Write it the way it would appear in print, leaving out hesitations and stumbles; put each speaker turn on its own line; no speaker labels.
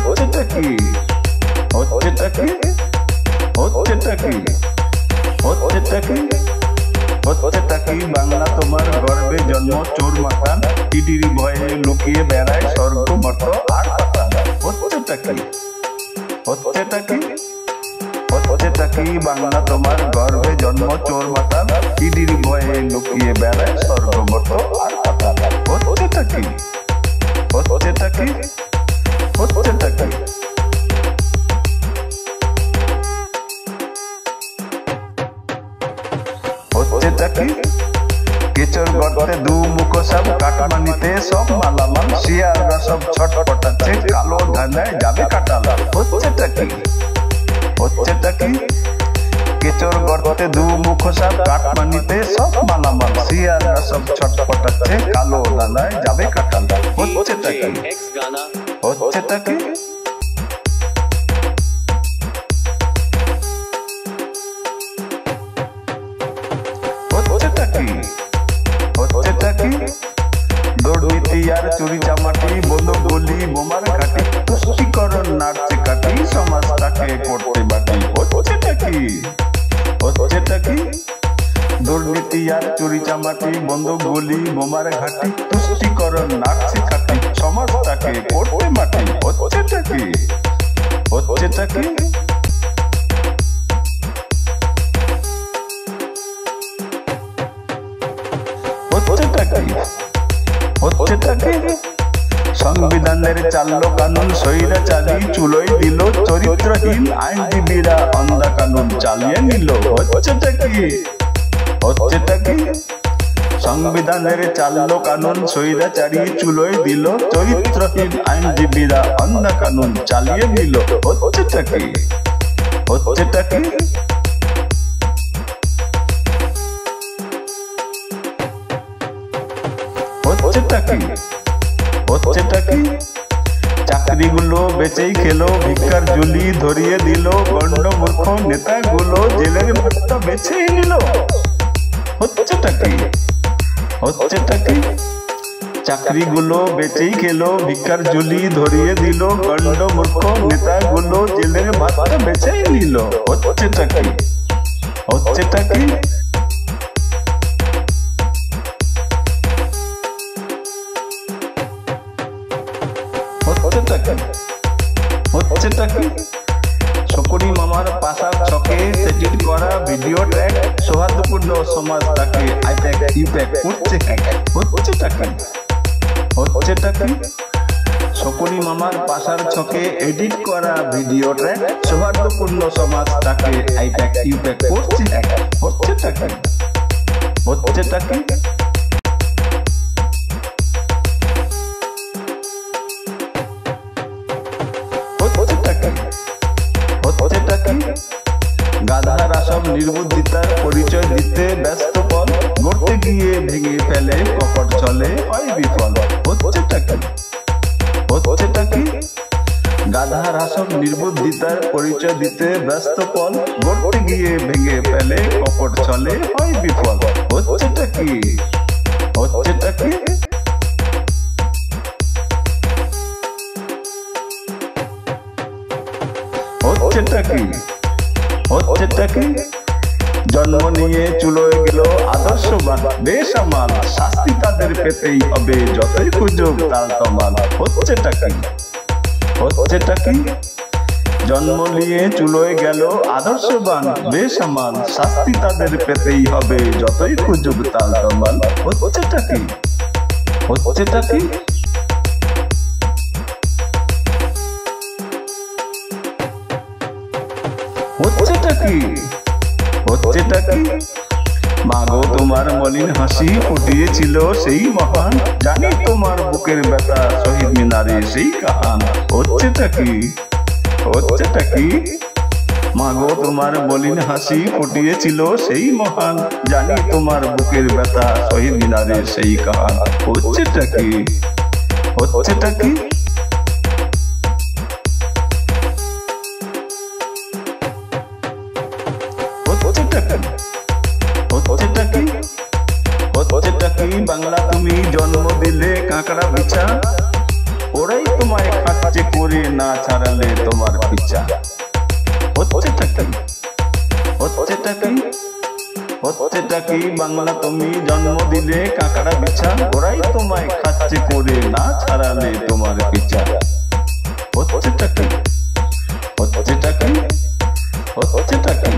হচ্ছেটা কি হচ্ছেটা কি হচ্ছেটা কি হচ্ছেটা কি হচ্ছেটা কি বাংলা তোমার গর্বে জন্ম চোর মাতান টিটির ভয়ে লুকিয়ে বেড়ায় স্বর্গ মর্ত আর পাতাল হচ্ছেটা কি হচ্ছেটা কি হচ্ছেটা কি বাংলা তোমার গর্বে জন্ম চোর মাতাল টিটির ভয়ে লুকিয়ে বেড়ায় স্বর্গ মর্ত আর পাতাল হচ্ছেটা কি হচ্ছেটা কি হচ্ছেটা কি হচ্ছেটা কি কেচর গর্তে দু মুখ সব কাটমানিতে সব মালামাল শিয়ালরা সব ছটপটাচ্ছে কালো ধানায় যাবে কাটাল হচ্ছেটা কি হচ্ছেটা কি কেচর গর্তে দু মুখ সব কাটমানিতে সব মালামাল শিয়ালরা সব ছটপটাচ্ছে কালো ধানায় যাবে কাটাল হচ্ছেটা কি হচ্ছেটা কি হচ্ছেটা কি হচ্ছেটা কি দুর্নীতি আর চুরি চামাটি বন্দুক গুলি বোমার ঘাটি তুষ্টিকরণ নাড়ছে কাটি সমাজটাকে করতে বাটি হচ্ছেটা কি হচ্ছেটা কি দুর্নীতি আর চুরি চামাটি বন্দুক গুলি বোমার ঘাটি তুষ্টিকরণ নাড়ছে কাটি সমাজটাকে করতে মাটি হচ্ছেটা কি হচ্ছেটা কি হচ্ছেটা কি হচ্ছেটা কি সংবিধানের চাললো কানুন স্বৈরাচারী চুলোয় দিল চরিত্রহীন আইনজীবীরা অন্ধা কানুন চালিয়ে নিল হচ্ছেটা কি হচ্ছেটা কি সংবিধানের চাললো কানুন স্বৈরাচারী চুলোয় দিল চরিত্রহীন আইনজীবীরা অন্ধা কানুন চালিয়ে নিল হচ্ছেটা কি হচ্ছেটা কি হচ্ছেটা কি হচ্ছেটা কি চাকরিগুলো বেচেই খেলো ভিক্ষার ঝুলি ধরিয়ে দিল গণ্ড মূর্খ নেতাগুলো জেলের ভাতটা বেছেই নিল হচ্ছেটা কি হচ্ছেটা কি চাকরিগুলো বেচেই খেলো ভিক্ষার ঝুলি ধরিয়ে দিল গণ্ড মূর্খ নেতাগুলো জেলের ভাতটা বেছেই নিল হচ্ছেটা কি হচ্ছেটা কি হচ্ছেটা কি হচ্ছেটা কি শকুনি মামার পাশার ছকে সেটিট করা ভিডিও ট্র্যাক সৌহার্দ্যপূর্ণ সমাজটাকে আইপ্যাক ইপ্যাক করছে হচ্ছেটা কি হচ্ছেটা কি শকুনি মামার পাশার ছকে এডিট করা ভিডিও ট্র্যাক সৌহার্দ্যপূর্ণ সমাজটাকে আইপ্যাক ইপ্যাক করছে হচ্ছেটা কি হচ্ছেটা কি হচ্ছেটা কি গাধারা সব নির্বুদ্ধিতার পরিচয় দিতে ব্যস্ত পল গড়তে গিয়ে ভেঙে ফেলে কপট চলে হয় বিফল হচ্ছেটা কি হচ্ছেটা কি গাধারা সব নির্বুদ্ধিতার পরিচয় দিতে ব্যস্ত পল গড়তে গিয়ে ভেঙে ফেলে কপট চলে হয় বিফল হচ্ছেটা কি হচ্ছেটা কি হচ্ছেটা কি হচ্ছেটা কি জন্ম নিয়ে চুলোয় গেল আদর্শবান বেসামাল শাস্তি তাদের পেতেই হবে যতই সুযোগ তাল তমাল হচ্ছেটা কি হচ্ছেটা কি জন্ম নিয়ে চুলোয় গেল আদর্শবান বেসামাল শাস্তি তাদের পেতেই হবে যতই সুযোগ তাল তমাল হচ্ছেটা কি হচ্ছেটা কি হচ্ছেটা কি হচ্ছেটা কি মাগো তোমার মলিন হাসি ফুটিয়েছিল সেই মহান জানি তোমার বুকের ব্যথা শহীদ মিনারে সেই কাহান হচ্ছেটা কি হচ্ছেটা কি মাগো তোমার মলিন হাসি ফুটিয়েছিল সেই মহান জানি তোমার বুকের ব্যথা শহীদ মিনারে সেই কাহান হচ্ছেটা কি হচ্ছেটা কি হচ্ছেটা কি হচ্ছেটা কি বাংলা তুমি জন্ম দিলে কাঁকড়া বিছা ওরাই তোমায় খাচ্ছে করে না ছাড়ালে তোমার পিছা। হচ্ছেটা কি, হচ্ছেটা কি, হচ্ছেটা কি বাংলা তুমি জন্ম দিলে কাঁকড়া বিছা, ওরাই তোমায় খাচ্ছে করে না ছাড়ালে তোমার পিছা। হচ্ছেটা কি, হচ্ছেটা কি, হচ্ছেটা কি।